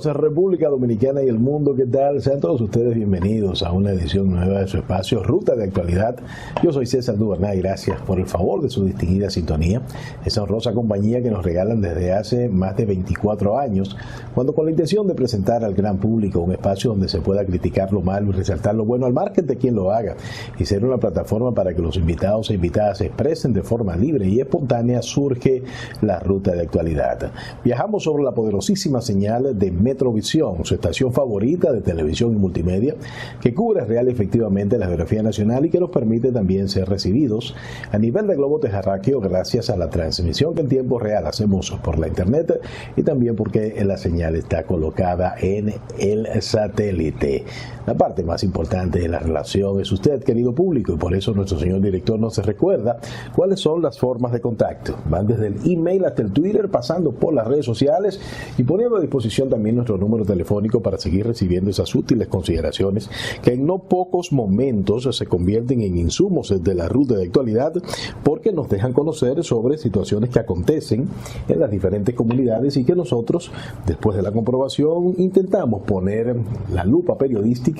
Amigos de República Dominicana y el mundo, ¿qué tal? Sean todos ustedes bienvenidos a una edición nueva de su espacio Ruta de Actualidad. Yo soy César Duvernay, gracias por el favor de su distinguida sintonía, esa honrosa compañía que nos regalan desde hace más de 24 años, cuando con la intención de presentar al gran público un espacio donde se pueda criticar lo malo y resaltar lo bueno al margen de quien lo haga, y ser una plataforma para que los invitados e invitadas se expresen de forma libre y espontánea, surge la Ruta de Actualidad. Viajamos sobre la poderosísima señal de Metrovisión, su estación favorita de televisión y multimedia, que cubre real y efectivamente la geografía nacional y que nos permite también ser recibidos a nivel de globo terráqueo gracias a la transmisión que en tiempo real hacemos por la internet y también porque la señal está colocada en el satélite. La parte más importante de la relación es usted, querido público, y por eso nuestro señor director nos recuerda cuáles son las formas de contacto. Van desde el email hasta el Twitter, pasando por las redes sociales y poniendo a disposición también nuestro número telefónico para seguir recibiendo esas útiles consideraciones que en no pocos momentos se convierten en insumos de la Ruta de Actualidad, porque nos dejan conocer sobre situaciones que acontecen en las diferentes comunidades y que nosotros, después de la comprobación, intentamos poner la lupa periodística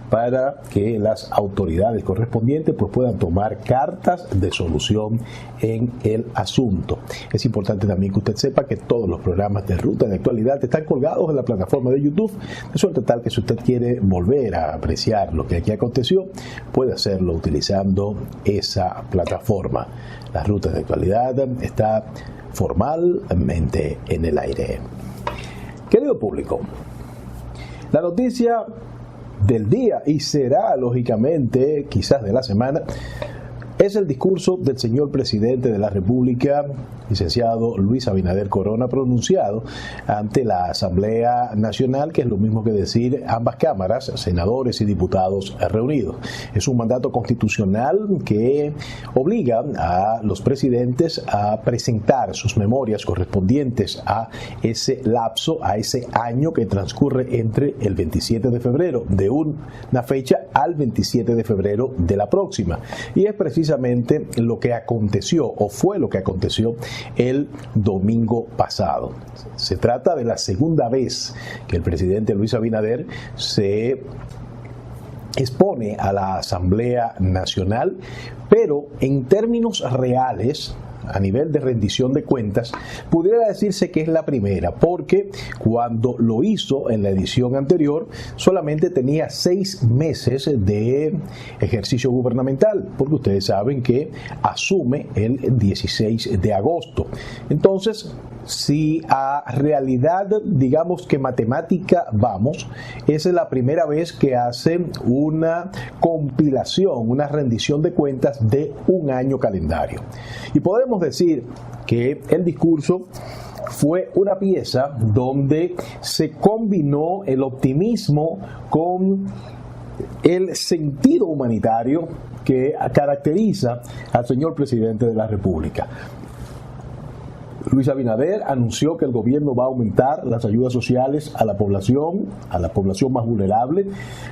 para que las autoridades correspondientes pues puedan tomar cartas de solución en el asunto. Es importante también que usted sepa que todos los programas de Ruta de Actualidad están colgados en la plataforma de YouTube, de suerte tal que si usted quiere volver a apreciar lo que aquí aconteció, puede hacerlo utilizando esa plataforma. La Ruta de Actualidad está formalmente en el aire. Querido público, la noticia del día, y será lógicamente quizás de la semana, es el discurso del señor presidente de la República, licenciado Luis Abinader Corona, pronunciado ante la Asamblea Nacional, que es lo mismo que decir ambas cámaras, senadores y diputados reunidos. Es un mandato constitucional que obliga a los presidentes a presentar sus memorias correspondientes a ese lapso, a ese año que transcurre entre el 27 de febrero de una fecha al 27 de febrero de la próxima. Y es precisamente lo que aconteció, o fue lo que aconteció el domingo pasado. Se trata de la segunda vez que el presidente Luis Abinader se expone a la Asamblea Nacional, pero en términos reales, a nivel de rendición de cuentas, pudiera decirse que es la primera, porque cuando lo hizo en la edición anterior solamente tenía 6 meses de ejercicio gubernamental, porque ustedes saben que asume el 16 de agosto. Entonces, si a realidad, digamos que matemática vamos, es la primera vez que hace una compilación, una rendición de cuentas de un año calendario. Y podemos decir que el discurso fue una pieza donde se combinó el optimismo con el sentido humanitario que caracteriza al señor presidente de la República. Luis Abinader anunció que el gobierno va a aumentar las ayudas sociales a la población más vulnerable,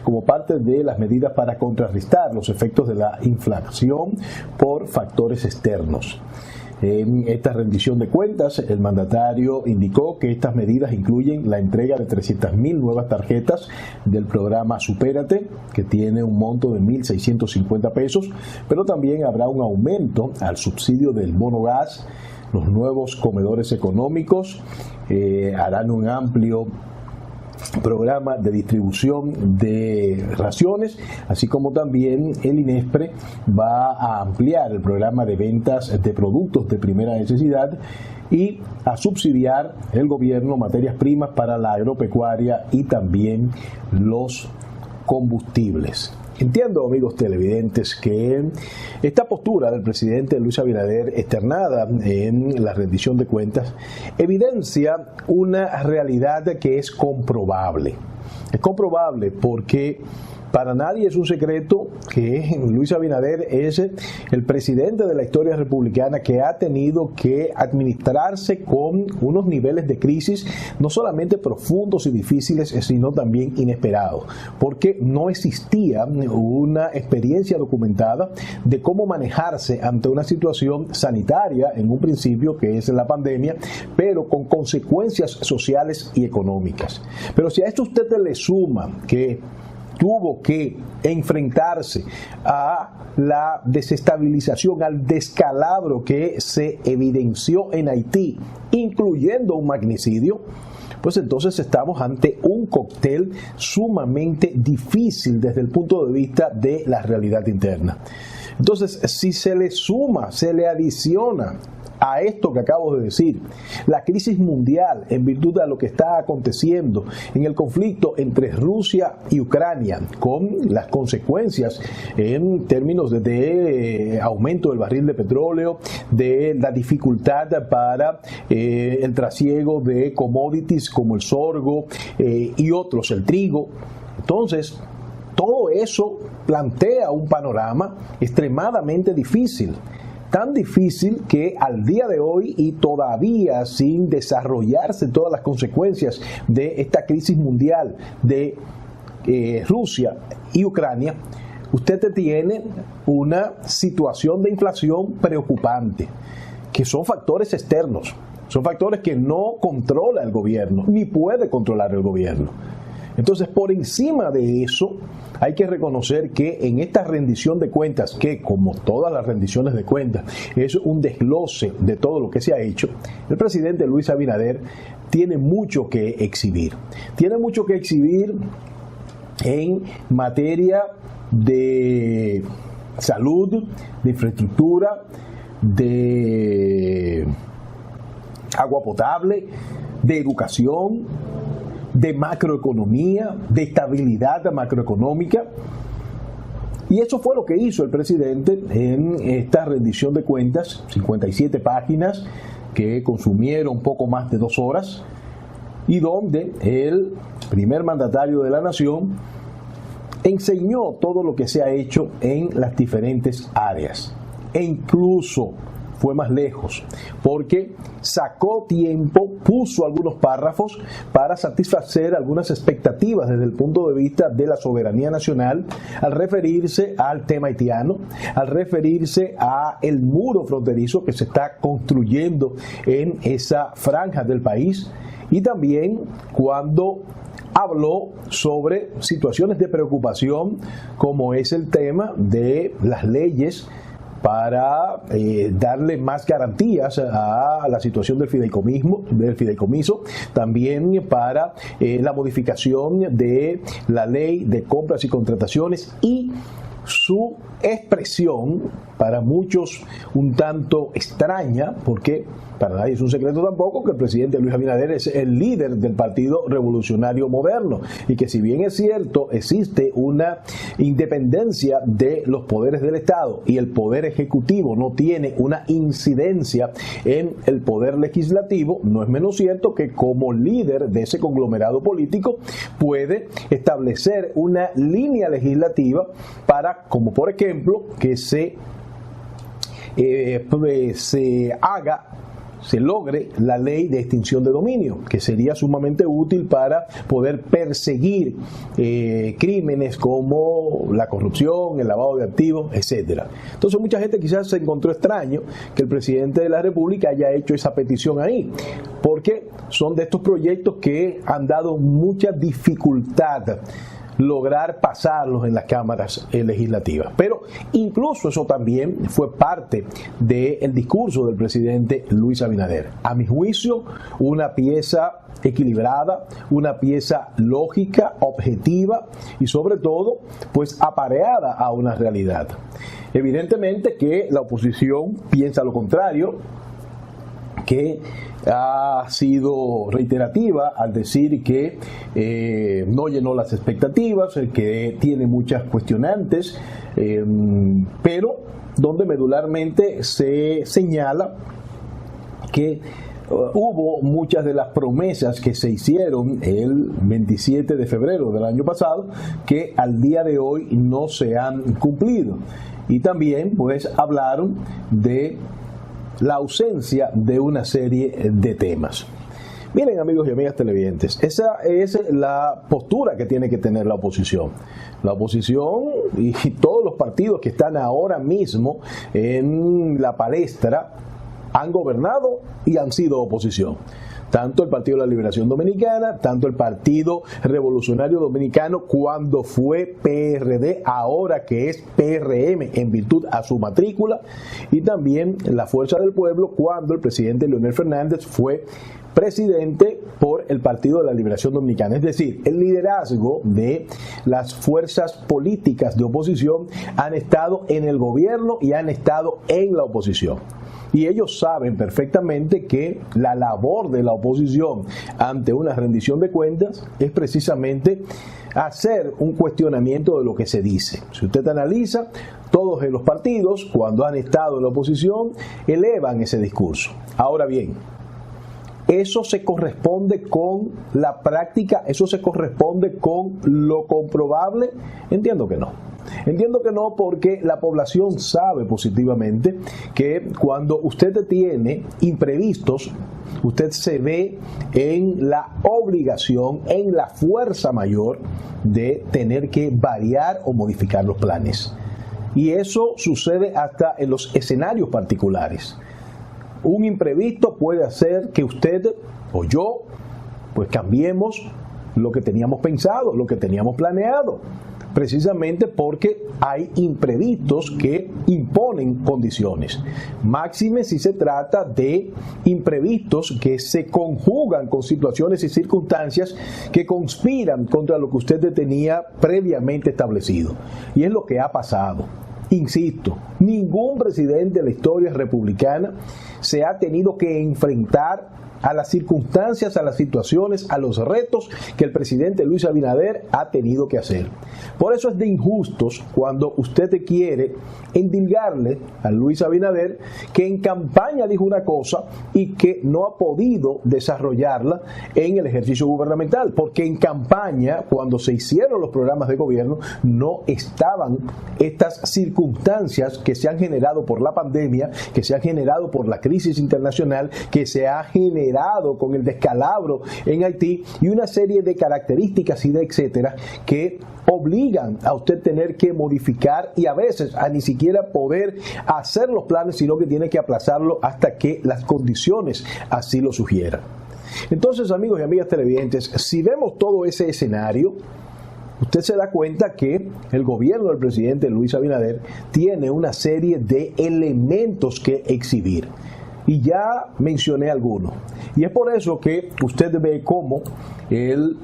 como parte de las medidas para contrarrestar los efectos de la inflación por factores externos. En esta rendición de cuentas, el mandatario indicó que estas medidas incluyen la entrega de 300.000 nuevas tarjetas del programa Supérate, que tiene un monto de 1.650 pesos, pero también habrá un aumento al subsidio del bono gas. Los nuevos comedores económicos harán un amplio programa de distribución de raciones, así como también el INESPRE va a ampliar el programa de ventas de productos de primera necesidad y a subsidiar el gobierno materias primas para la agropecuaria y también los combustibles. Entiendo, amigos televidentes, que esta postura del presidente Luis Abinader, externada en la rendición de cuentas, evidencia una realidad que es comprobable. Es comprobable porque Para nadie es un secreto que Luis Abinader es el presidente de la historia republicana que ha tenido que administrarse con unos niveles de crisis no solamente profundos y difíciles, sino también inesperados, porque no existía una experiencia documentada de cómo manejarse ante una situación sanitaria en un principio, que es la pandemia, pero con consecuencias sociales y económicas. Pero si a esto usted le suma que tuvo que enfrentarse a la desestabilización, al descalabro que se evidenció en Haití, incluyendo un magnicidio, pues entonces estamos ante un cóctel sumamente difícil desde el punto de vista de la realidad interna. Entonces, si se le suma, se le adiciona a esto que acabo de decir, la crisis mundial en virtud de lo que está aconteciendo en el conflicto entre Rusia y Ucrania, con las consecuencias en términos de aumento del barril de petróleo, de la dificultad para el trasiego de commodities como el sorgo y otros, el trigo. Entonces, todo eso plantea un panorama extremadamente difícil. Tan difícil que al día de hoy, y todavía sin desarrollarse todas las consecuencias de esta crisis mundial de Rusia y Ucrania, usted tiene una situación de inflación preocupante, que son factores externos, son factores que no controla el gobierno, ni puede controlar el gobierno. Entonces, por encima de eso, hay que reconocer que en esta rendición de cuentas, que como todas las rendiciones de cuentas es un desglose de todo lo que se ha hecho, el presidente Luis Abinader tiene mucho que exhibir. Tiene mucho que exhibir en materia de salud, de infraestructura, de agua potable, de educación, de macroeconomía, de estabilidad macroeconómica. Y eso fue lo que hizo el presidente en esta rendición de cuentas, 57 páginas que consumieron poco más de 2 horas, y donde el primer mandatario de la nación enseñó todo lo que se ha hecho en las diferentes áreas, e incluso fue más lejos, porque sacó tiempo, puso algunos párrafos para satisfacer algunas expectativas desde el punto de vista de la soberanía nacional, al referirse al tema haitiano, al referirse a el muro fronterizo que se está construyendo en esa franja del país, y también cuando habló sobre situaciones de preocupación, como es el tema de las leyes para darle más garantías a la situación del fideicomiso, también para la modificación de la ley de compras y contrataciones, y su expresión, para muchos un tanto extraña, porque para nadie es un secreto tampoco que el presidente Luis Abinader es el líder del Partido Revolucionario Moderno, y que si bien es cierto, existe una independencia de los poderes del Estado y el poder ejecutivo no tiene una incidencia en el poder legislativo, no es menos cierto que como líder de ese conglomerado político puede establecer una línea legislativa para, como por ejemplo, que se logre la ley de extinción de dominio, que sería sumamente útil para poder perseguir crímenes como la corrupción, el lavado de activos, etcétera. Entonces mucha gente quizás se encontró extraño que el presidente de la República haya hecho esa petición ahí, porque son de estos proyectos que han dado mucha dificultad lograr pasarlos en las cámaras legislativas. Pero incluso eso también fue parte del discurso del presidente Luis Abinader. A mi juicio, una pieza equilibrada, una pieza lógica, objetiva y sobre todo, pues apareada a una realidad. Evidentemente que la oposición piensa lo contrario, que ha sido reiterativa al decir que no llenó las expectativas, que tiene muchas cuestionantes, pero donde medularmente se señala que hubo muchas de las promesas que se hicieron el 27 de febrero del año pasado que al día de hoy no se han cumplido. Y también pues hablaron de la ausencia de una serie de temas. Miren, amigos y amigas televidentes, esa es la postura que tiene que tener la oposición. La oposición y todos los partidos que están ahora mismo en la palestra han gobernado y han sido oposición. Tanto el Partido de la Liberación Dominicana, tanto el Partido Revolucionario Dominicano cuando fue PRD, ahora que es PRM en virtud a su matrícula, y también la Fuerza del Pueblo cuando el presidente Leonel Fernández fue presidente por el Partido de la Liberación Dominicana. Es decir, el liderazgo de las fuerzas políticas de oposición han estado en el gobierno y han estado en la oposición. Y ellos saben perfectamente que la labor de la oposición ante una rendición de cuentas es precisamente hacer un cuestionamiento de lo que se dice. Si usted analiza, todos los partidos, cuando han estado en la oposición, elevan ese discurso. Ahora bien, eso se corresponde con la práctica, eso se corresponde con lo comprobable. Entiendo que no. Entiendo que no, porque la población sabe positivamente que cuando usted tiene imprevistos, usted se ve en la obligación, en la fuerza mayor de tener que variar o modificar los planes. Y eso sucede hasta en los escenarios particulares. Un imprevisto puede hacer que usted o yo pues cambiemos lo que teníamos pensado, lo que teníamos planeado, precisamente porque hay imprevistos que imponen condiciones. Máxime si se trata de imprevistos que se conjugan con situaciones y circunstancias que conspiran contra lo que usted tenía previamente establecido. Y es lo que ha pasado. Insisto, ningún presidente de la historia republicana se ha tenido que enfrentar a las circunstancias, a las situaciones, a los retos que el presidente Luis Abinader ha tenido que hacer. Por eso es de injustos cuando usted quiere endilgarle a Luis Abinader que en campaña dijo una cosa y que no ha podido desarrollarla en el ejercicio gubernamental, porque en campaña, cuando se hicieron los programas de gobierno, no estaban estas circunstancias que se han generado por la pandemia, que se han generado por la crisis internacional, que se ha generado con el descalabro en Haití y una serie de características y de etcétera que obligan a usted tener que modificar y a veces a ni siquiera poder hacer los planes, sino que tiene que aplazarlo hasta que las condiciones así lo sugieran. Entonces, amigos y amigas televidentes, si vemos todo ese escenario, usted se da cuenta que el gobierno del presidente Luis Abinader tiene una serie de elementos que exhibir. Y ya mencioné algunos. Y es por eso que usted ve cómo el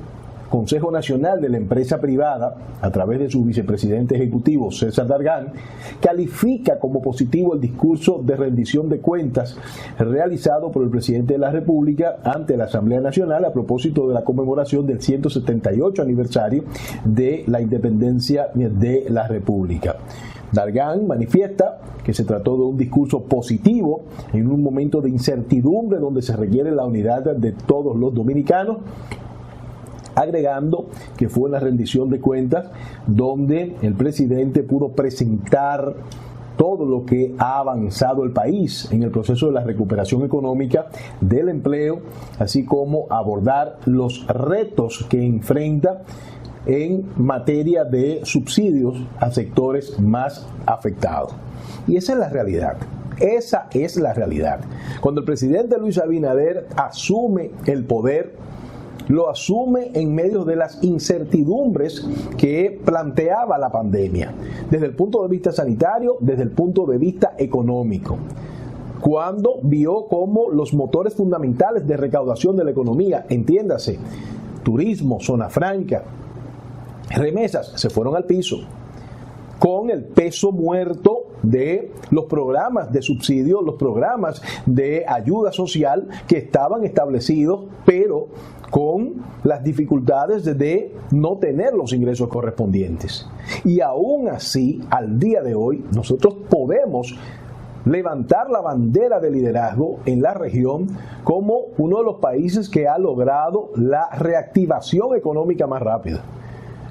Consejo Nacional de la Empresa Privada, a través de su vicepresidente ejecutivo César Dargan, califica como positivo el discurso de rendición de cuentas realizado por el presidente de la República ante la Asamblea Nacional a propósito de la conmemoración del 178 aniversario de la independencia de la República. Dargan manifiesta que se trató de un discurso positivo en un momento de incertidumbre donde se requiere la unidad de todos los dominicanos, agregando que fue una rendición de cuentas donde el presidente pudo presentar todo lo que ha avanzado el país en el proceso de la recuperación económica, del empleo, así como abordar los retos que enfrenta en materia de subsidios a sectores más afectados. Y esa es la realidad. Esa es la realidad. Cuando el presidente Luis Abinader asume el poder, lo asume en medio de las incertidumbres que planteaba la pandemia, desde el punto de vista sanitario, desde el punto de vista económico. Cuando vio cómo los motores fundamentales de recaudación de la economía, entiéndase, turismo, zona franca, remesas, se fueron al piso, con el peso muerto de los programas de subsidio, los programas de ayuda social que estaban establecidos, pero con las dificultades de no tener los ingresos correspondientes. Y aún así, al día de hoy, nosotros podemos levantar la bandera de liderazgo en la región como uno de los países que ha logrado la reactivación económica más rápida.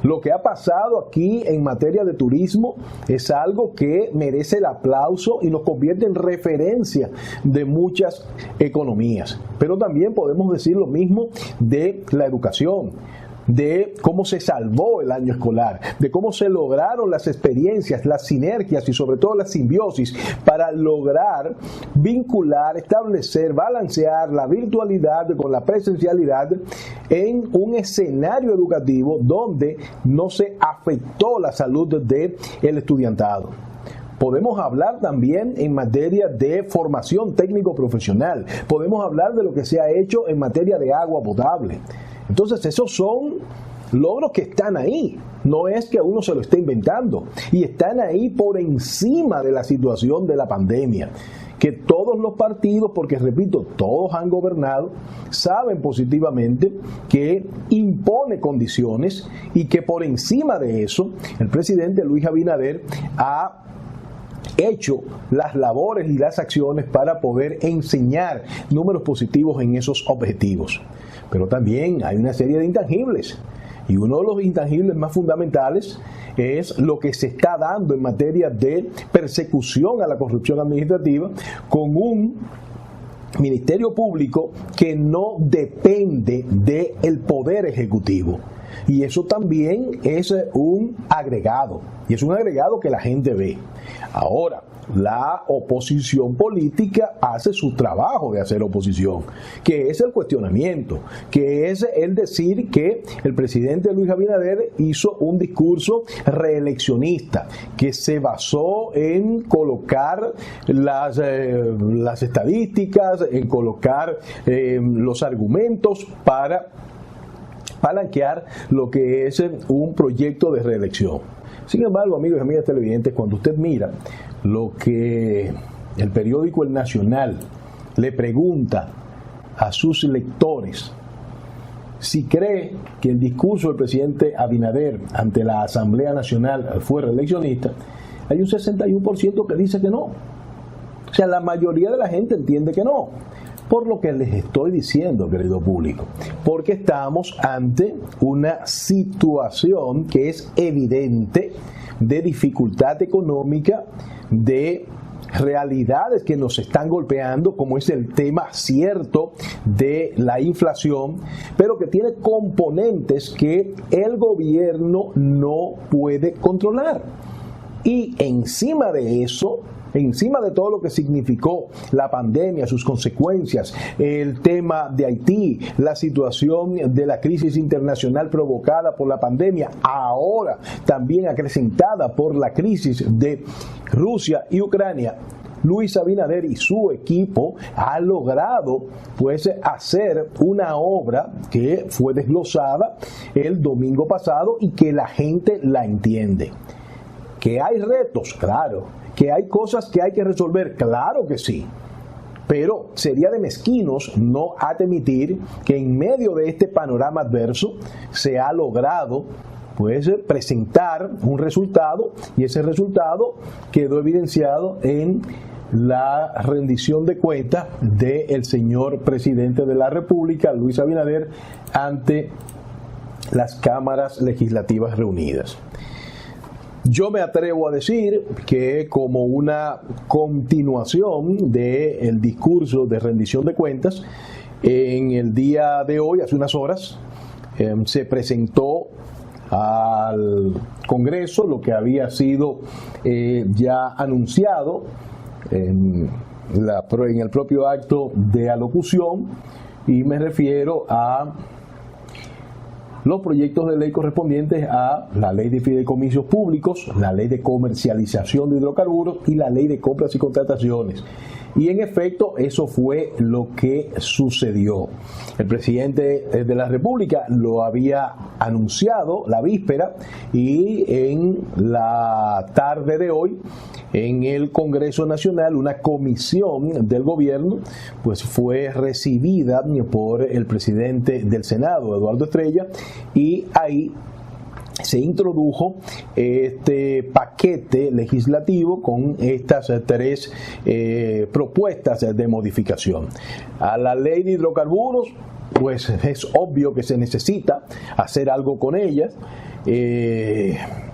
Lo que ha pasado aquí en materia de turismo es algo que merece el aplauso y nos convierte en referencia de muchas economías. Pero también podemos decir lo mismo de la educación, de cómo se salvó el año escolar, de cómo se lograron las experiencias, las sinergias y sobre todo la simbiosis para lograr vincular, establecer, balancear la virtualidad con la presencialidad en un escenario educativo donde no se afectó la salud del estudiantado. Podemos hablar también en materia de formación técnico-profesional, podemos hablar de lo que se ha hecho en materia de agua potable. Entonces esos son logros que están ahí, no es que uno se lo esté inventando, y están ahí por encima de la situación de la pandemia, que todos los partidos, porque repito, todos han gobernado, saben positivamente que impone condiciones y que por encima de eso el presidente Luis Abinader ha hecho las labores y las acciones para poder enseñar números positivos en esos objetivos. Pero también hay una serie de intangibles, y uno de los intangibles más fundamentales es lo que se está dando en materia de persecución a la corrupción administrativa con un ministerio público que no depende del poder ejecutivo. Y eso también es un agregado, y es un agregado que la gente ve. Ahora, la oposición política hace su trabajo de hacer oposición, que es el cuestionamiento, que es el decir que el presidente Luis Abinader hizo un discurso reeleccionista, que se basó en colocar las estadísticas, en colocar los argumentos para palanquear lo que es un proyecto de reelección. Sin embargo, amigos y amigas televidentes, cuando usted mira lo que el periódico El Nacional le pregunta a sus lectores si cree que el discurso del presidente Abinader ante la Asamblea Nacional fue reeleccionista, hay un 61% que dice que no. O sea, la mayoría de la gente entiende que no. Por lo que les estoy diciendo, querido público, porque estamos ante una situación que es evidente de dificultad económica, de realidades que nos están golpeando, como es el tema cierto de la inflación, pero que tiene componentes que el gobierno no puede controlar. Y encima de eso, encima de todo lo que significó la pandemia, sus consecuencias, el tema de Haití, la situación de la crisis internacional provocada por la pandemia, ahora también acrecentada por la crisis de Rusia y Ucrania, Luis Abinader y su equipo ha logrado pues hacer una obra que fue desglosada el domingo pasado y que la gente la entiende. ¿Que hay retos? Claro. ¿Que hay cosas que hay que resolver? Claro que sí. Pero sería de mezquinos no admitir que en medio de este panorama adverso se ha logrado pues presentar un resultado, y ese resultado quedó evidenciado en la rendición de cuentas del señor presidente de la República, Luis Abinader, ante las cámaras legislativas reunidas. Yo me atrevo a decir que como una continuación del discurso de rendición de cuentas, en el día de hoy, hace unas horas, se presentó al Congreso lo que había sido ya anunciado en el propio acto de alocución, y me refiero a los proyectos de ley correspondientes a la ley de fideicomisos públicos, la ley de comercialización de hidrocarburos y la ley de compras y contrataciones. Y en efecto, eso fue lo que sucedió. El presidente de la República lo había anunciado la víspera, y en la tarde de hoy, en el Congreso Nacional, una comisión del gobierno pues fue recibida por el presidente del Senado, Eduardo Estrella, y ahí se introdujo este paquete legislativo con estas tres propuestas de modificación. A la ley de hidrocarburos, pues es obvio que se necesita hacer algo con ellas.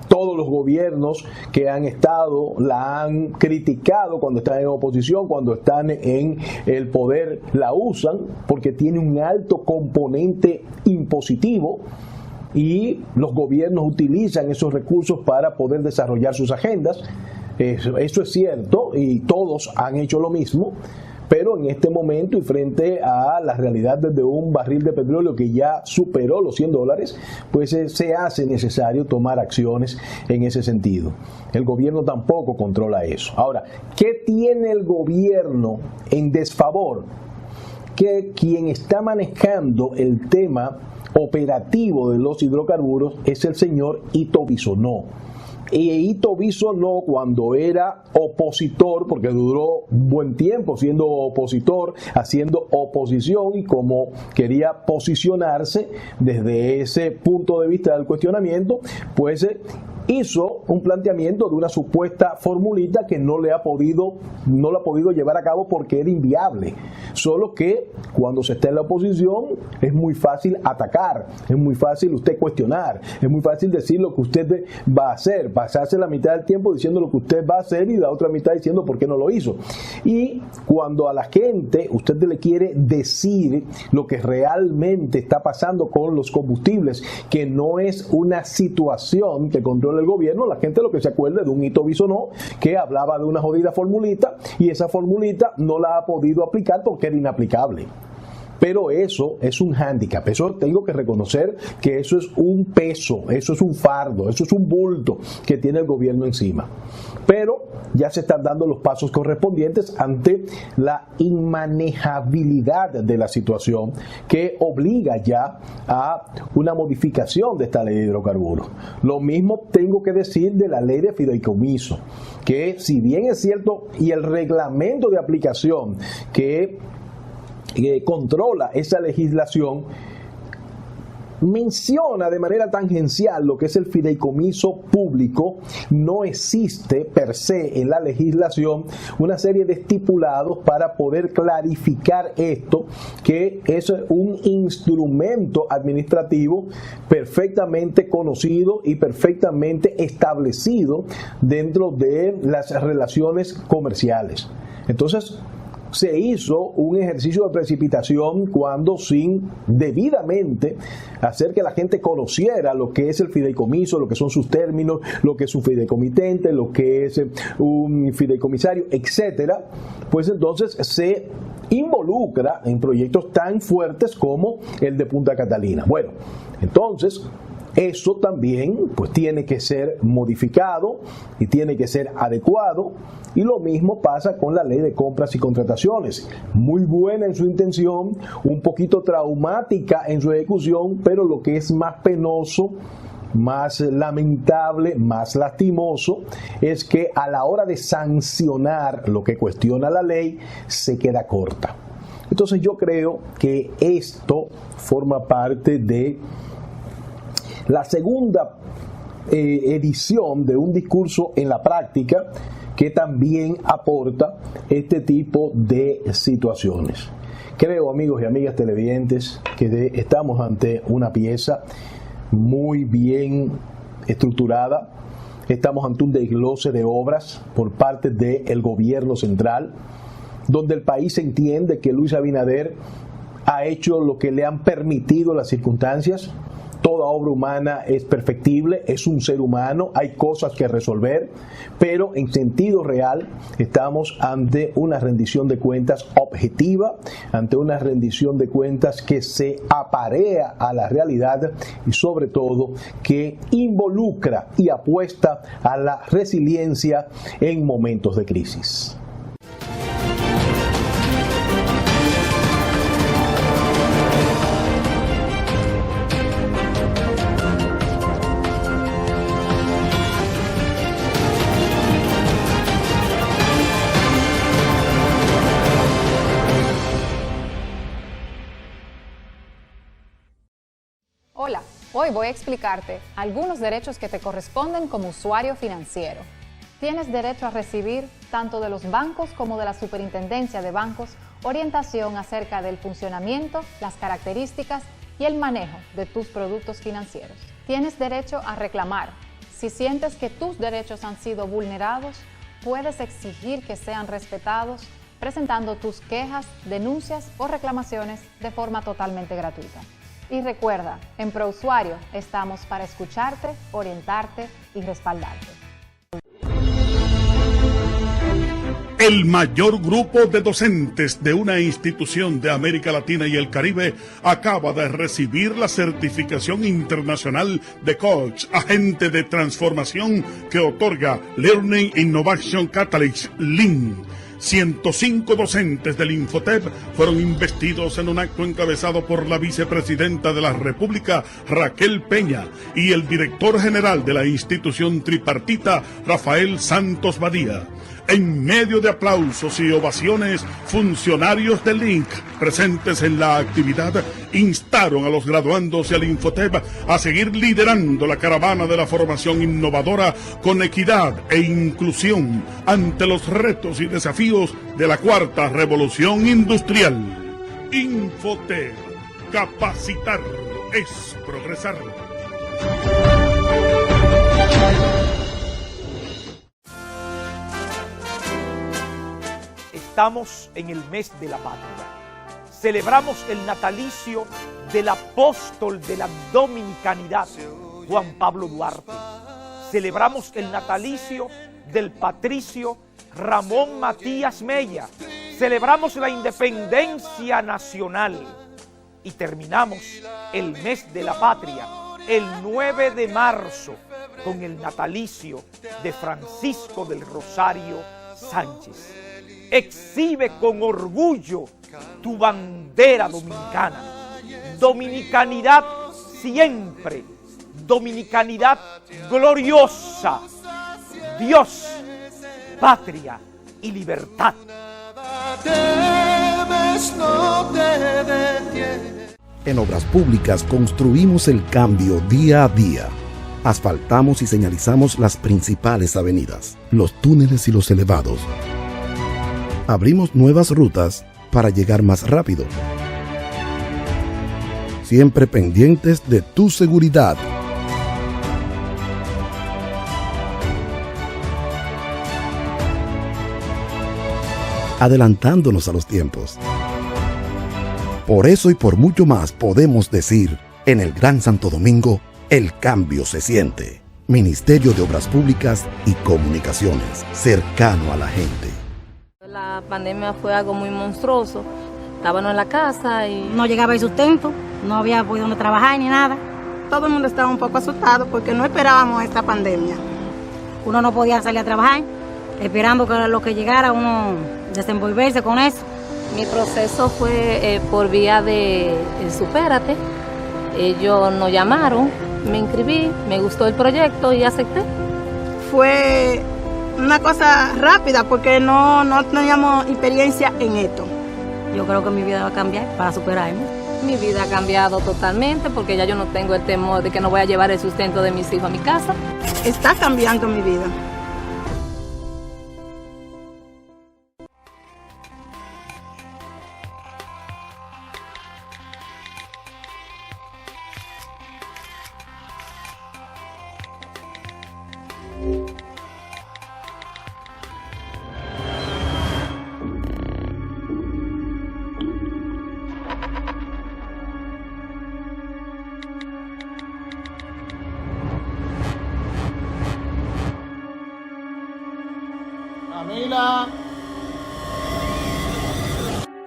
Todos los gobiernos que han estado la han criticado cuando están en oposición, cuando están en el poder la usan porque tiene un alto componente impositivo y los gobiernos utilizan esos recursos para poder desarrollar sus agendas. Eso es cierto y todos han hecho lo mismo. Pero en este momento y frente a la realidad de un barril de petróleo que ya superó los $100, pues se hace necesario tomar acciones en ese sentido. El gobierno tampoco controla eso. Ahora, ¿qué tiene el gobierno en desfavor? Que quien está manejando el tema operativo de los hidrocarburos es el señor Ito Bisonó. Y Ito Bisonó, cuando era opositor, porque duró buen tiempo siendo opositor, haciendo oposición, y como quería posicionarse desde ese punto de vista del cuestionamiento, pues hizo un planteamiento de una supuesta formulita que no la ha podido llevar a cabo porque era inviable. Solo que cuando se está en la oposición es muy fácil atacar, es muy fácil usted cuestionar, es muy fácil decir lo que usted va a hacer, pasarse la mitad del tiempo diciendo lo que usted va a hacer y la otra mitad diciendo por qué no lo hizo. Y cuando a la gente usted le quiere decir lo que realmente está pasando con los combustibles, que no es una situación que controla el gobierno, la gente lo que se acuerda de un Ito Bisonó que hablaba de una jodida formulita y esa formulita no la ha podido aplicar porque era inaplicable. Pero eso es un hándicap, eso tengo que reconocer que eso es un peso, eso es un fardo, eso es un bulto que tiene el gobierno encima. Pero ya se están dando los pasos correspondientes ante la inmanejabilidad de la situación que obliga ya a una modificación de esta ley de hidrocarburos. Lo mismo tengo que decir de la ley de fideicomiso, que si bien es cierto y el reglamento de aplicación que controla esa legislación menciona de manera tangencial lo que es el fideicomiso público, no existe per se en la legislación una serie de estipulados para poder clarificar esto, que es un instrumento administrativo perfectamente conocido y perfectamente establecido dentro de las relaciones comerciales. Entonces, se hizo un ejercicio de precipitación cuando sin debidamente hacer que la gente conociera lo que es el fideicomiso, lo que son sus términos, lo que es un fideicomitente, lo que es un fideicomisario, etcétera, pues entonces se involucra en proyectos tan fuertes como el de Punta Catalina. Bueno, entonces eso también pues tiene que ser modificado y tiene que ser adecuado, y lo mismo pasa con la ley de compras y contrataciones. Muy buena en su intención, un poquito traumática en su ejecución, pero lo que es más penoso, más lamentable, más lastimoso, es que a la hora de sancionar lo que cuestiona la ley, se queda corta. Entonces yo creo que esto forma parte de la segunda edición de un discurso en la práctica que también aporta este tipo de situaciones. Creo, amigos y amigas televidentes, que estamos ante una pieza muy bien estructurada. Estamos ante un desglose de obras por parte del gobierno central, donde el país entiende que Luis Abinader ha hecho lo que le han permitido las circunstancias. Toda obra humana es perfectible, es un ser humano, hay cosas que resolver, pero en sentido real estamos ante una rendición de cuentas objetiva, ante una rendición de cuentas que se aparea a la realidad y sobre todo que involucra y apuesta a la resiliencia en momentos de crisis. Hola, Hoy voy a explicarte algunos derechos que te corresponden como usuario financiero. Tienes derecho a recibir, tanto de los bancos como de la Superintendencia de Bancos, orientación acerca del funcionamiento, las características y el manejo de tus productos financieros. Tienes derecho a reclamar. Si sientes que tus derechos han sido vulnerados, puedes exigir que sean respetados presentando tus quejas, denuncias o reclamaciones de forma totalmente gratuita. Y recuerda, en ProUsuario estamos para escucharte, orientarte y respaldarte. El mayor grupo de docentes de una institución de América Latina y el Caribe acaba de recibir la certificación internacional de Coach, agente de transformación que otorga Learning Innovation Catalyst, LIN. 105 docentes del Infotep fueron investidos en un acto encabezado por la vicepresidenta de la República, Raquel Peña, y el director general de la institución tripartita, Rafael Santos Badía. En medio de aplausos y ovaciones, funcionarios del LINC presentes en la actividad instaron a los graduandos y al Infotep a seguir liderando la caravana de la formación innovadora con equidad e inclusión ante los retos y desafíos de la cuarta revolución industrial. Infotep, capacitar es progresar. Estamos en el mes de la patria. Celebramos el natalicio del apóstol de la dominicanidad, Juan Pablo Duarte. Celebramos el natalicio del patricio Ramón Matías Mella. Celebramos la independencia nacional. Y terminamos el mes de la patria, el 9 de marzo, con el natalicio de Francisco del Rosario Sánchez. Exhibe con orgullo tu bandera dominicana. Dominicanidad siempre. Dominicanidad gloriosa. Dios, patria y libertad. En Obras Públicas construimos el cambio día a día. Asfaltamos y señalizamos las principales avenidas, los túneles y los elevados. Abrimos nuevas rutas para llegar más rápido. Siempre pendientes de tu seguridad. Adelantándonos a los tiempos. Por eso y por mucho más podemos decir, en el Gran Santo Domingo, el cambio se siente. Ministerio de Obras Públicas y Comunicaciones, cercano a la gente. La pandemia fue algo muy monstruoso. Estábamos en la casa y no llegaba el sustento, no había por dónde trabajar ni nada. Todo el mundo estaba un poco asustado porque no esperábamos esta pandemia. Uno no podía salir a trabajar, esperando que lo que llegara uno desenvolverse con eso. mi proceso fue por vía de Supérate. Ellos nos llamaron, me inscribí, me gustó el proyecto y acepté. Fue una cosa rápida porque no teníamos experiencia en esto. Yo creo que mi vida va a cambiar para superarme. Mi vida ha cambiado totalmente porque ya yo no tengo el temor de que no voy a llevar el sustento de mis hijos a mi casa. Está cambiando mi vida.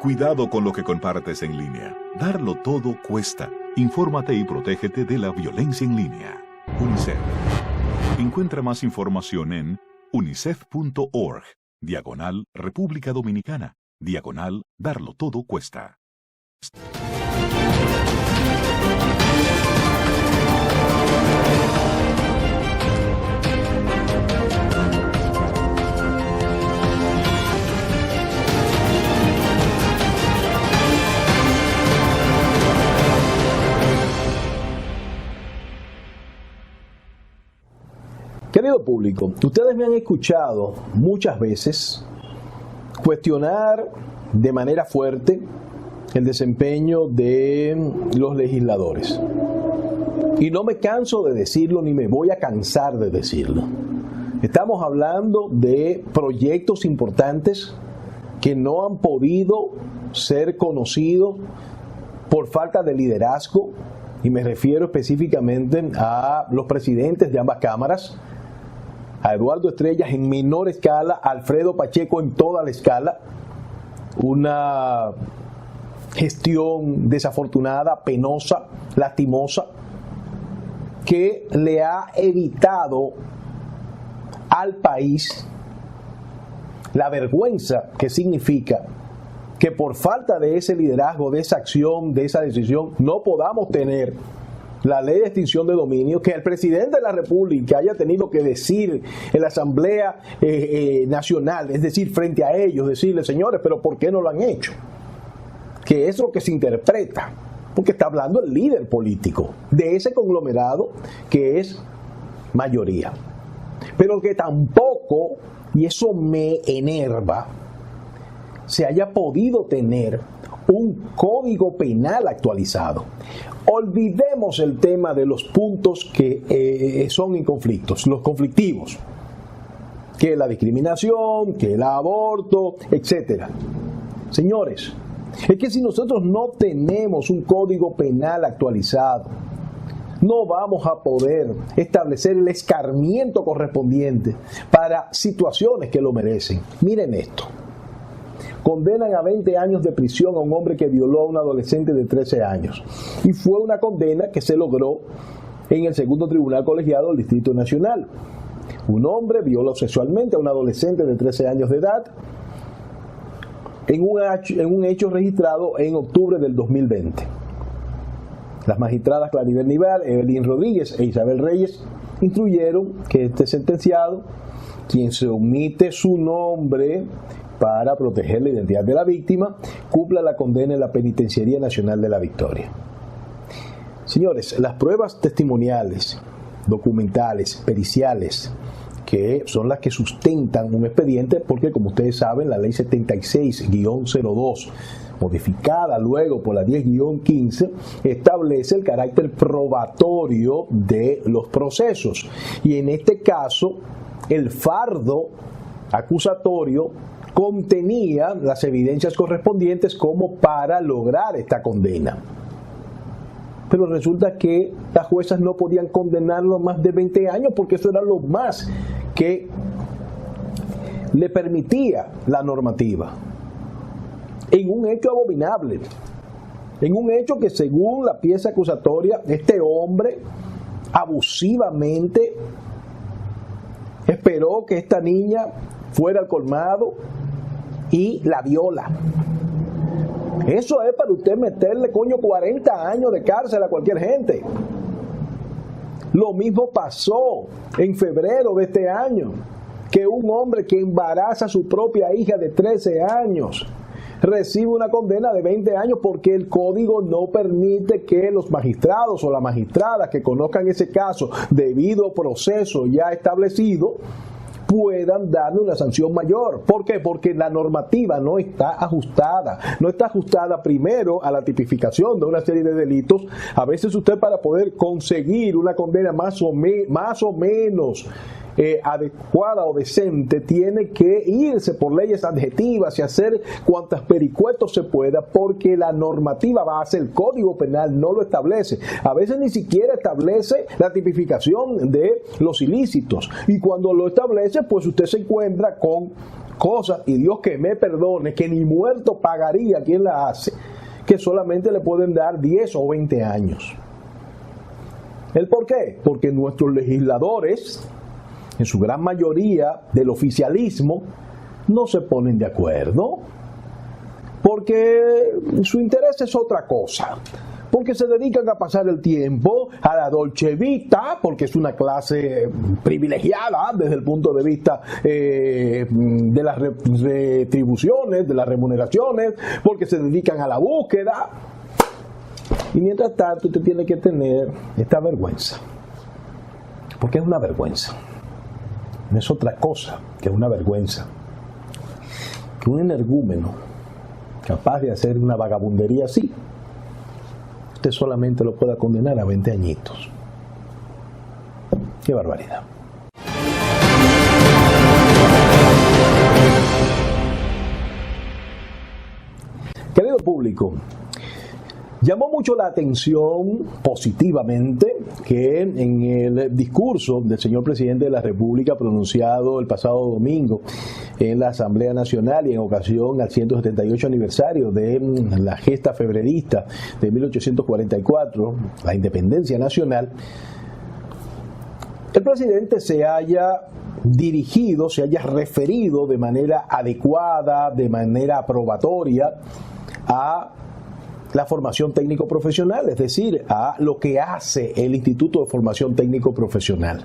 Cuidado con lo que compartes en línea. Darlo todo cuesta. Infórmate y protégete de la violencia en línea. UNICEF. Encuentra más información en unicef.org/República Dominicana. /Darlo todo cuesta. Querido público, ustedes me han escuchado muchas veces cuestionar de manera fuerte el desempeño de los legisladores. Y no me canso de decirlo ni me voy a cansar de decirlo. Estamos hablando de proyectos importantes que no han podido ser conocidos por falta de liderazgo, y me refiero específicamente a los presidentes de ambas cámaras, a Eduardo Estrellas en menor escala, a Alfredo Pacheco en toda la escala. Una gestión desafortunada, penosa, lastimosa, que le ha evitado al país la vergüenza que significa que por falta de ese liderazgo, de esa acción, de esa decisión, no podamos tener la ley de extinción de dominio, que el presidente de la República haya tenido que decir en la Asamblea Nacional, es decir, frente a ellos, decirle, señores, pero ¿por qué no lo han hecho? Que es lo que se interpreta, porque está hablando el líder político de ese conglomerado que es mayoría. Pero que tampoco, y eso me enerva, se haya podido tener un código penal actualizado. Olvidemos el tema de los puntos que son en conflictos, los conflictivos, que la discriminación, que el aborto, etcétera. Señores, es que si nosotros no tenemos un código penal actualizado, no vamos a poder establecer el escarmiento correspondiente para situaciones que lo merecen. Miren esto. Condenan a 20 años de prisión a un hombre que violó a un adolescente de 13 años. Y fue una condena que se logró en el segundo tribunal colegiado del Distrito Nacional. Un hombre violó sexualmente a un adolescente de 13 años de edad en un hecho registrado en octubre del 2020. Las magistradas Claribel Nival, Evelyn Rodríguez e Isabel Reyes instruyeron que este sentenciado, quien se omite su nombre para proteger la identidad de la víctima, cumpla la condena en la Penitenciaría Nacional de la Victoria. Señores, las pruebas testimoniales, documentales, periciales, que son las que sustentan un expediente, porque como ustedes saben, la ley 76-02, modificada luego por la 10-15, establece el carácter probatorio de los procesos. Y en este caso, el fardo acusatorio contenía las evidencias correspondientes como para lograr esta condena. Pero resulta que las juezas no podían condenarlo a más de 20 años porque eso era lo más que le permitía la normativa. En un hecho abominable, en un hecho que según la pieza acusatoria, este hombre abusivamente esperó que esta niña fuera al colmado y la viola. Eso es para usted meterle, 40 años de cárcel a cualquier gente. Lo mismo pasó en febrero de este año, que un hombre que embaraza a su propia hija de 13 años recibe una condena de 20 años porque el código no permite que los magistrados o las magistradas que conozcan ese caso debido a proceso ya establecido puedan darle una sanción mayor. ¿Por qué? Porque la normativa no está ajustada. No está ajustada primero a la tipificación de una serie de delitos. A veces usted, para poder conseguir una condena más o menos adecuada o decente, tiene que irse por leyes adjetivas y hacer cuantas pericuetos se pueda, porque la normativa base, el Código Penal, no lo establece. A veces ni siquiera establece la tipificación de los ilícitos, y cuando lo establece, pues usted se encuentra con cosas, y Dios que me perdone, que ni muerto pagaría quien la hace, que solamente le pueden dar 10 o 20 años. ¿El por qué? Porque nuestros legisladores, en su gran mayoría del oficialismo, no se ponen de acuerdo, porque su interés es otra cosa, porque se dedican a pasar el tiempo a la dolce vita, porque es una clase privilegiada desde el punto de vista de las retribuciones, de las remuneraciones, porque se dedican a la búsqueda, y mientras tanto usted tiene que tener esta vergüenza, porque es una vergüenza. no es otra cosa que una vergüenza que un energúmeno capaz de hacer una vagabundería así, usted solamente lo pueda condenar a 20 añitos. ¡Qué barbaridad! Querido público, llamó mucho la atención positivamente que en el discurso del señor presidente de la República pronunciado el pasado domingo en la Asamblea Nacional y en ocasión al 178 aniversario de la gesta febrerista de 1844, la independencia nacional, el presidente se haya dirigido, se haya referido de manera adecuada, de manera aprobatoria a la formación técnico profesional, es decir, a lo que hace el Instituto de Formación Técnico Profesional.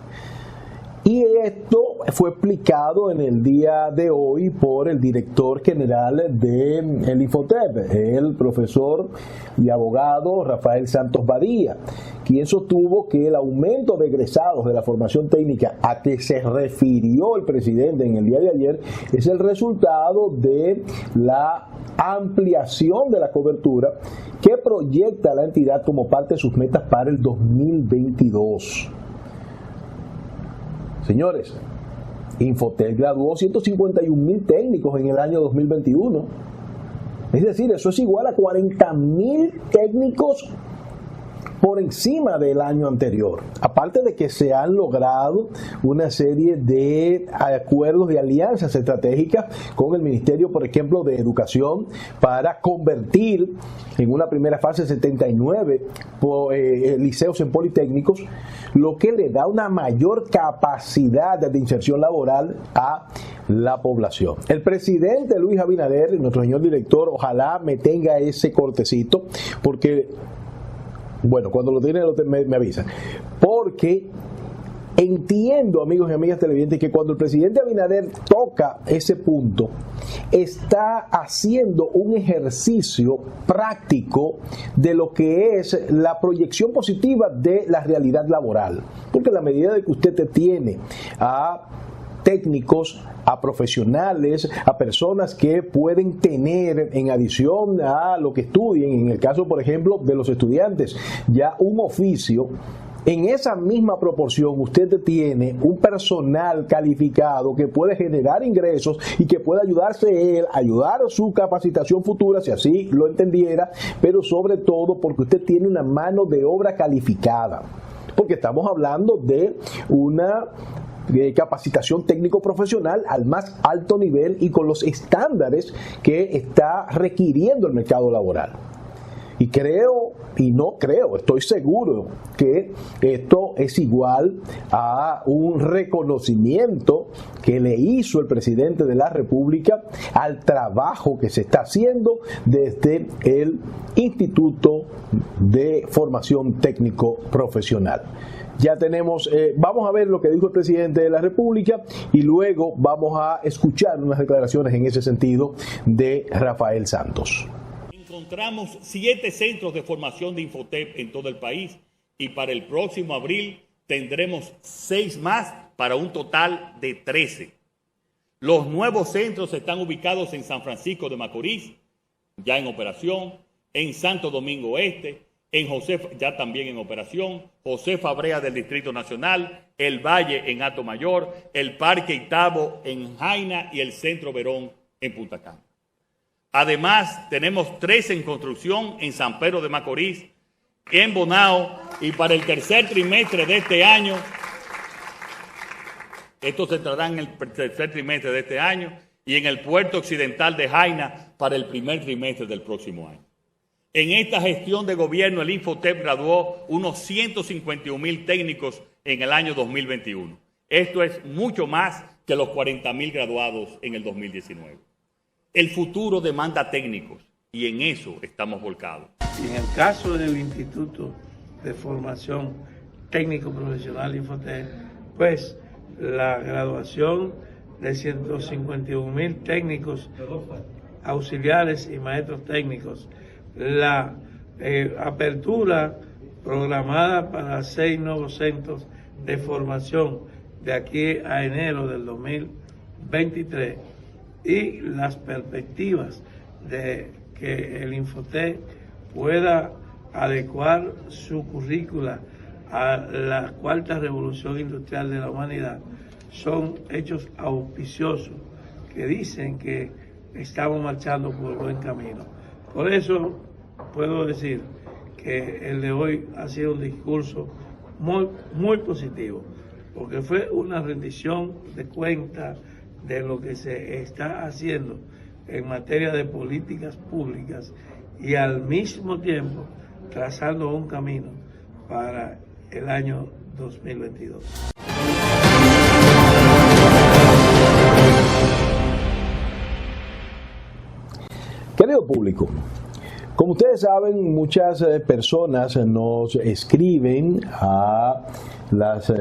Y esto fue explicado en el día de hoy por el director general del Infotep, el profesor y abogado Rafael Santos Badía, quien sostuvo que el aumento de egresados de la formación técnica a que se refirió el presidente en el día de ayer es el resultado de la ampliación de la cobertura que proyecta la entidad como parte de sus metas para el 2022. Señores, Infotep graduó 151,000 técnicos en el año 2021. Es decir, eso es igual a 40,000 técnicos por encima del año anterior. Aparte de que se han logrado una serie de acuerdos de alianzas estratégicas con el Ministerio, por ejemplo, de Educación, para convertir en una primera fase 79 liceos en politécnicos, lo que le da una mayor capacidad de inserción laboral a la población. El presidente Luis Abinader, nuestro señor director, ojalá me tenga ese cortecito, porque bueno, cuando lo tiene me avisan. Porque entiendo, amigos y amigas televidentes, que cuando el presidente Abinader toca ese punto, está haciendo un ejercicio práctico de lo que es la proyección positiva de la realidad laboral. Porque a la medida de que usted tiene a técnicos, a profesionales, a personas que pueden tener, en adición a lo que estudien, en el caso, por ejemplo, de los estudiantes, ya un oficio, en esa misma proporción usted tiene un personal calificado que puede generar ingresos y que puede ayudarse él, ayudar a su capacitación futura, si así lo entendiera, pero sobre todo porque usted tiene una mano de obra calificada. Porque estamos hablando de una capacitación técnico-profesional al más alto nivel y con los estándares que está requiriendo el mercado laboral. Y creo, y no creo, estoy seguro que esto es igual a un reconocimiento que le hizo el presidente de la República al trabajo que se está haciendo desde el Instituto de Formación Técnico Profesional. Ya tenemos, vamos a ver lo que dijo el presidente de la República y luego vamos a escuchar unas declaraciones en ese sentido de Rafael Santos. Encontramos 7 centros de formación de Infotep en todo el país y para el próximo abril tendremos 6 más para un total de 13. Los nuevos centros están ubicados en San Francisco de Macorís, ya en operación, en Santo Domingo Este, en ya también en operación, José Fabrea del Distrito Nacional, el Valle en Atomayor, el Parque Itabo en Jaina y el Centro Verón en Punta Cana. Además, tenemos 3 en construcción en San Pedro de Macorís, en Bonao, y para el tercer trimestre de este año, estos se entrarán en el tercer trimestre de este año, y en el Puerto Occidental de Jaina para el primer trimestre del próximo año. En esta gestión de gobierno, el Infotep graduó unos 151,000 técnicos en el año 2021. Esto es mucho más que los 40,000 graduados en el 2019. El futuro demanda técnicos y en eso estamos volcados. Y en el caso del Instituto de Formación Técnico Profesional Infotep, pues la graduación de 151,000 técnicos auxiliares y maestros técnicos, la apertura programada para 6 nuevos centros de formación de aquí a enero del 2023 y las perspectivas de que el Infotep pueda adecuar su currícula a la cuarta revolución industrial de la humanidad son hechos auspiciosos que dicen que estamos marchando por el buen camino. Por eso puedo decir que el de hoy ha sido un discurso muy positivo, porque fue una rendición de cuentas de lo que se está haciendo en materia de políticas públicas y al mismo tiempo trazando un camino para el año 2022. Querido público, como ustedes saben, muchas personas nos escriben a las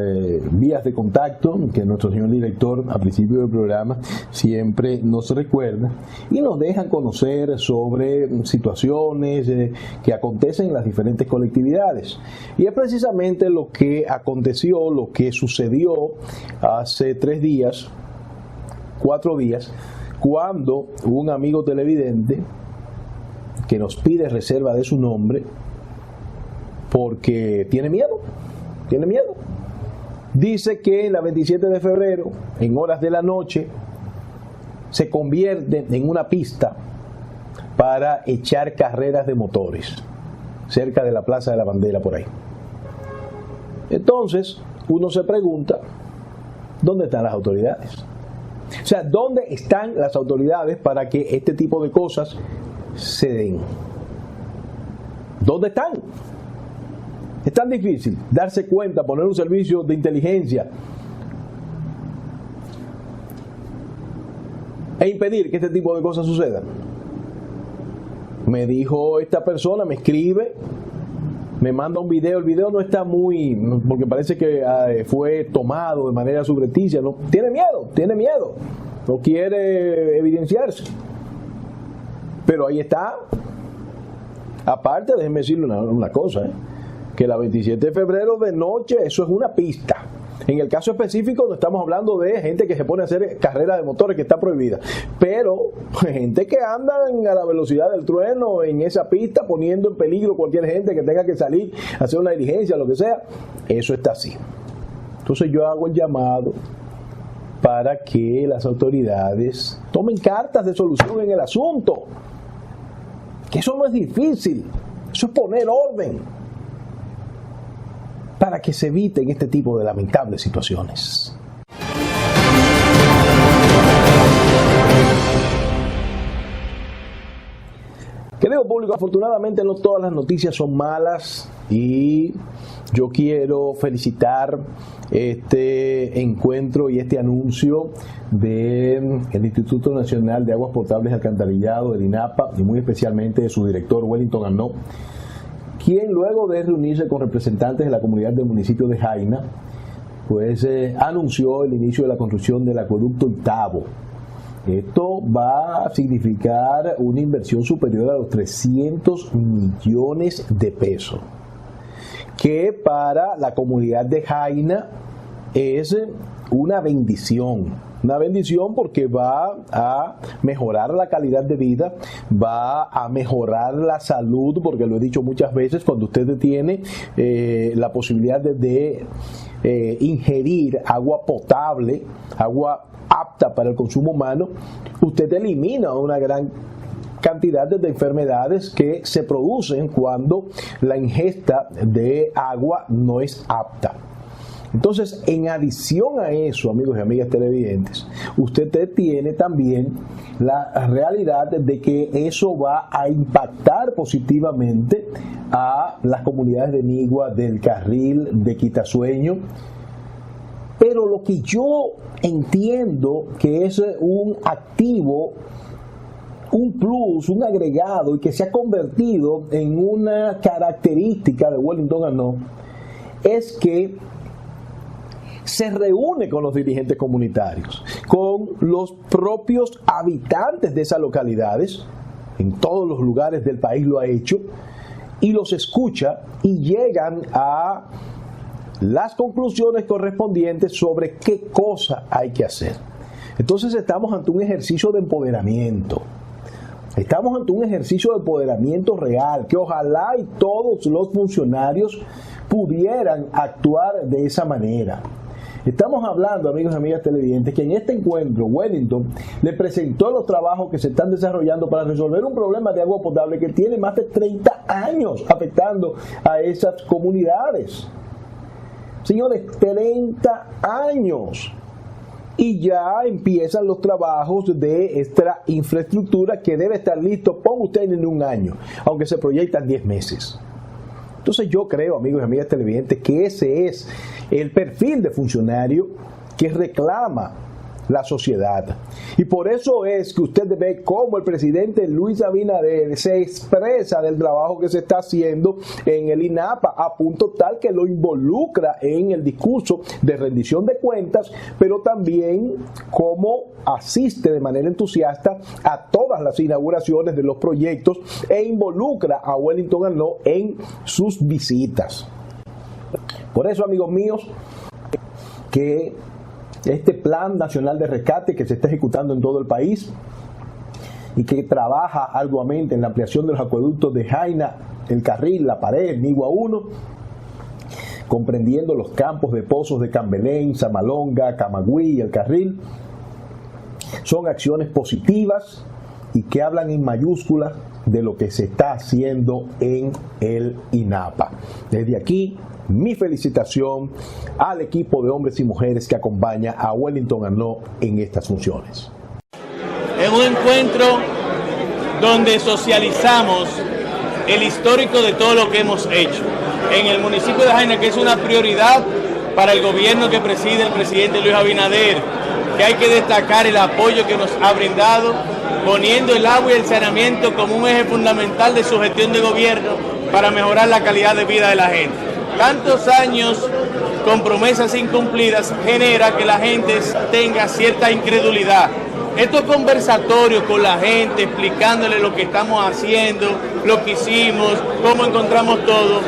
vías de contacto que nuestro señor director a principio del programa siempre nos recuerda y nos dejan conocer sobre situaciones que acontecen en las diferentes colectividades. Y es precisamente lo que aconteció, lo que sucedió hace 4 días, cuando un amigo televidente que nos pide reserva de su nombre porque tiene miedo. Dice que la 27 de febrero, en horas de la noche, se convierte en una pista para echar carreras de motores cerca de la Plaza de la Bandera, por ahí. Entonces, uno se pregunta, ¿dónde están las autoridades? O sea, ¿dónde están las autoridades para que este tipo de cosas se den? ¿Dónde están? Es tan difícil darse cuenta, poner un servicio de inteligencia e impedir que este tipo de cosas sucedan. Me dijo esta persona, me escribe, me manda un video. El video no está muy, porque parece que fue tomado de manera subrepticia. No, tiene miedo, no quiere evidenciarse. Pero ahí está. Aparte, déjenme decirle una cosa, que la 27 de febrero de noche, eso es una pista. En el caso específico no estamos hablando de gente que se pone a hacer carreras de motores, que está prohibida, pero gente que anda a la velocidad del trueno en esa pista, poniendo en peligro cualquier gente que tenga que salir a hacer una diligencia, lo que sea, eso está así. Entonces yo hago el llamado para que las autoridades tomen cartas de solución en el asunto, que eso no es difícil, eso es poner orden para que se eviten este tipo de lamentables situaciones. Querido público, afortunadamente no todas las noticias son malas y yo quiero felicitar este encuentro y este anuncio del Instituto Nacional de Aguas Potables y Alcantarillado, el INAPA, y muy especialmente de su director Wellington Arnaud, quien luego de reunirse con representantes de la comunidad del municipio de Jaina, pues anunció el inicio de la construcción del acueducto Itabo. Esto va a significar una inversión superior a los 300 millones de pesos, que para la comunidad de Jaina es una bendición porque va a mejorar la calidad de vida, va a mejorar la salud, porque lo he dicho muchas veces, cuando usted tiene la posibilidad de ingerir agua potable, agua apta para el consumo humano, usted elimina una gran cantidad de enfermedades que se producen cuando la ingesta de agua no es apta. Entonces, en adición a eso, amigos y amigas televidentes, usted tiene también la realidad de que eso va a impactar positivamente a las comunidades de Nigua, del Carril, de Quitasueño. Pero lo que yo entiendo que es un activo, un plus, un agregado, y que se ha convertido en una característica de Wellington Arnaud, es que se reúne con los dirigentes comunitarios, con los propios habitantes de esas localidades, en todos los lugares del país lo ha hecho, y los escucha y llegan a las conclusiones correspondientes sobre qué cosa hay que hacer. Entonces estamos ante un ejercicio de empoderamiento. Estamos ante un ejercicio de empoderamiento real, que ojalá y todos los funcionarios pudieran actuar de esa manera. Estamos hablando, amigos y amigas televidentes, que en este encuentro Wellington le presentó los trabajos que se están desarrollando para resolver un problema de agua potable que tiene más de 30 años afectando a esas comunidades. Señores, 30 años. Y ya empiezan los trabajos de esta infraestructura que debe estar listo, ponga usted, en un año, aunque se proyectan 10 meses. Entonces yo creo, amigos y amigas televidentes, que ese es el perfil de funcionario que reclama la sociedad. Y por eso es que usted ve cómo el presidente Luis Abinader se expresa del trabajo que se está haciendo en el INAPA, a punto tal que lo involucra en el discurso de rendición de cuentas, pero también cómo asiste de manera entusiasta a todas las inauguraciones de los proyectos e involucra a Wellington Arnault en sus visitas. Por eso, amigos míos, que este Plan Nacional de Rescate que se está ejecutando en todo el país y que trabaja arduamente en la ampliación de los acueductos de Jaina, El Carril, La Pared, Nigua 1, comprendiendo los campos de pozos de Cambelén, Zamalonga, Camagüey y El Carril, son acciones positivas y que hablan en mayúsculas de lo que se está haciendo en el INAPA. Desde aquí, mi felicitación al equipo de hombres y mujeres que acompaña a Wellington Arnault en estas funciones. Es un encuentro donde socializamos el histórico de todo lo que hemos hecho en el municipio de Jaina, que es una prioridad para el gobierno que preside el presidente Luis Abinader, que hay que destacar el apoyo que nos ha brindado, poniendo el agua y el saneamiento como un eje fundamental de su gestión de gobierno para mejorar la calidad de vida de la gente. Tantos años con promesas incumplidas genera que la gente tenga cierta incredulidad. Estos conversatorios con la gente, explicándole lo que estamos haciendo, lo que hicimos, cómo encontramos todo,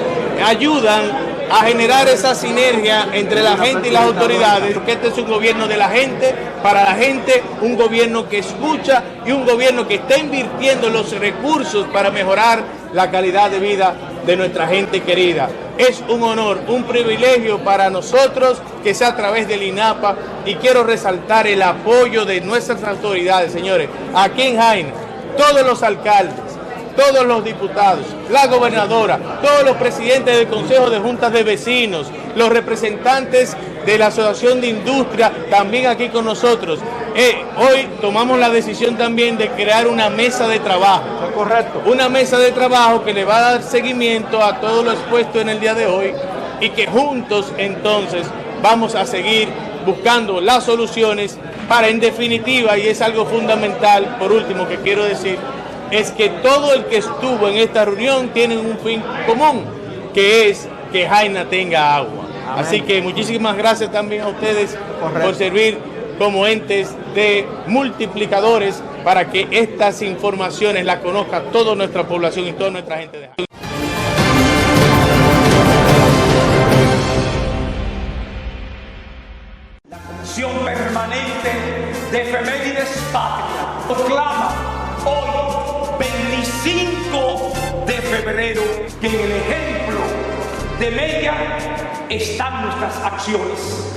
ayudan a generar esa sinergia entre la gente y las autoridades, porque este es un gobierno de la gente, para la gente, un gobierno que escucha y un gobierno que está invirtiendo los recursos para mejorar la calidad de vida de nuestra gente querida. Es un honor, un privilegio para nosotros que sea a través del INAPA, y quiero resaltar el apoyo de nuestras autoridades, señores. Aquí en Jaina, todos los alcaldes, todos los diputados, la gobernadora, todos los presidentes del Consejo de Juntas de Vecinos, los representantes de la Asociación de Industria, también aquí con nosotros. Hoy tomamos la decisión también de crear una mesa de trabajo. Correcto. Una mesa de trabajo que le va a dar seguimiento a todo lo expuesto en el día de hoy, y que juntos entonces vamos a seguir buscando las soluciones para, en definitiva, y es algo fundamental, por último que quiero decir, es que todo el que estuvo en esta reunión tiene un fin común, que es que Jaina tenga agua. Amén. Así que muchísimas gracias también a ustedes. Correcto. Por servir como entes de multiplicadores para que estas informaciones las conozca toda nuestra población y toda nuestra gente de Jaina. La Comisión Permanente de Efemérides Patria proclama hoy, 25 de febrero, que en el ejemplo de Mella están nuestras acciones.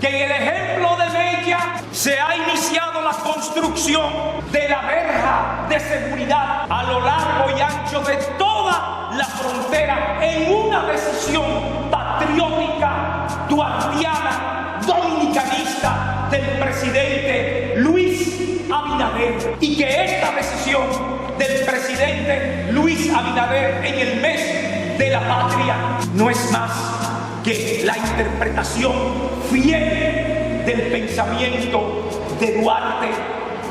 Que en el ejemplo de Mella se ha iniciado la construcción de la verja de seguridad a lo largo y ancho de toda la frontera, en una decisión patriótica, duartiana, dominicanista del presidente Luis Abinader, y que esta decisión del presidente Luis Abinader en el mes de la patria no es más que la interpretación fiel del pensamiento de Duarte,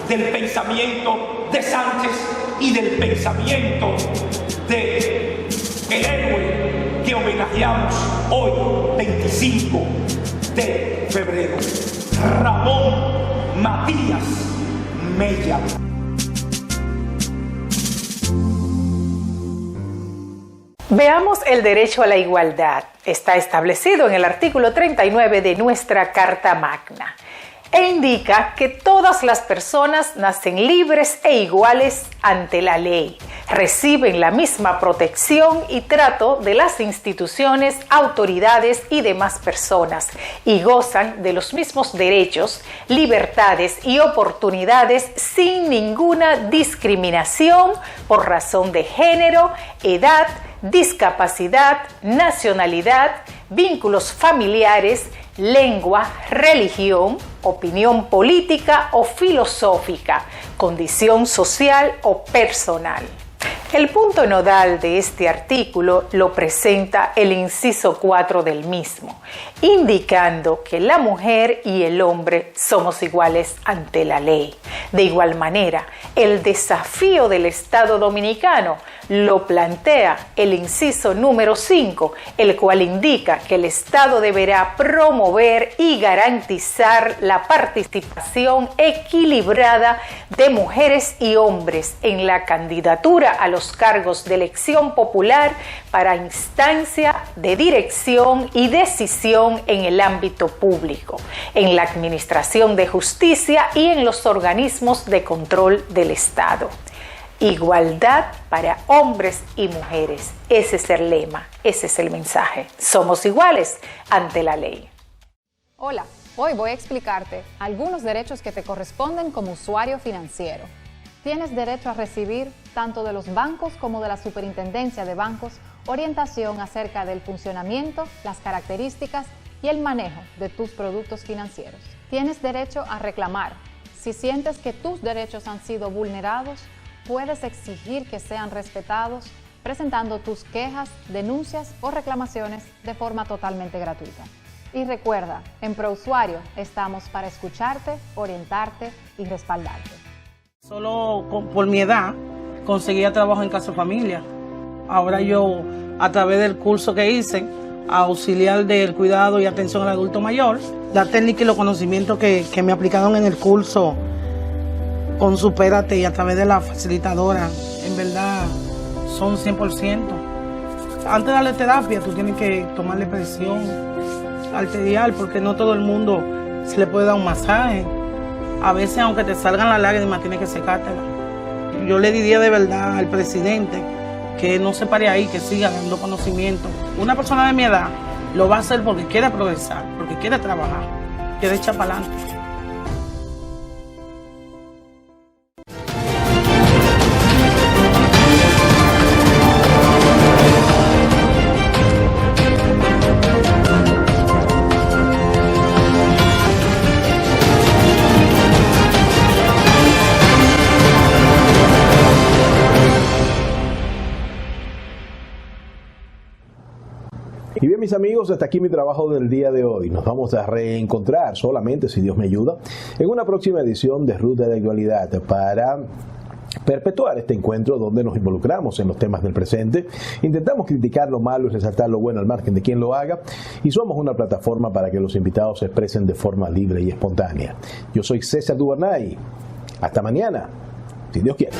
del pensamiento de Sánchez y del pensamiento de el héroe que homenajeamos hoy, 25 de febrero, Ramón Matías Mella. Veamos el derecho a la igualdad. Está establecido en el artículo 39 de nuestra Carta Magna e indica que todas las personas nacen libres e iguales ante la ley, reciben la misma protección y trato de las instituciones, autoridades y demás personas y gozan de los mismos derechos, libertades y oportunidades sin ninguna discriminación por razón de género, edad, discapacidad, nacionalidad, vínculos familiares, lengua, religión, opinión política o filosófica, condición social o personal. El punto nodal de este artículo lo presenta el inciso 4 del mismo, indicando que la mujer y el hombre somos iguales ante la ley. De igual manera, el desafío del Estado dominicano lo plantea el inciso número 5, el cual indica que el Estado deberá promover y garantizar la participación equilibrada de mujeres y hombres en la candidatura a los cargos de elección popular para instancia de dirección y decisión en el ámbito público, en la administración de justicia y en los organismos de control del Estado. Igualdad para hombres y mujeres. Ese es el lema, ese es el mensaje. Somos iguales ante la ley. Hola, hoy voy a explicarte algunos derechos que te corresponden como usuario financiero. Tienes derecho a recibir, tanto de los bancos como de la Superintendencia de Bancos, orientación acerca del funcionamiento, las características y el manejo de tus productos financieros. Tienes derecho a reclamar. Si sientes que tus derechos han sido vulnerados, puedes exigir que sean respetados presentando tus quejas, denuncias o reclamaciones de forma totalmente gratuita. Y recuerda, en ProUsuario estamos para escucharte, orientarte y respaldarte. Solo por mi edad conseguía trabajo en Casa Familia. Ahora yo, a través del curso que hice, auxiliar del cuidado y atención al adulto mayor, la técnica y los conocimientos que me aplicaron en el curso con Supérate y a través de la facilitadora, en verdad son 100%. Antes de darle terapia, tú tienes que tomarle presión arterial porque no todo el mundo se le puede dar un masaje. A veces, aunque te salgan las lágrimas, tienes que secártela. Yo le diría de verdad al presidente que no se pare ahí, que siga dando conocimiento. Una persona de mi edad lo va a hacer porque quiere progresar, porque quiere trabajar, quiere echar para adelante. Y bien, mis amigos, hasta aquí mi trabajo del día de hoy. Nos vamos a reencontrar solamente, si Dios me ayuda, en una próxima edición de Ruta de Actualidad para perpetuar este encuentro donde nos involucramos en los temas del presente, intentamos criticar lo malo y resaltar lo bueno al margen de quien lo haga, y somos una plataforma para que los invitados se expresen de forma libre y espontánea. Yo soy César Duvernay. Hasta mañana, si Dios quiere.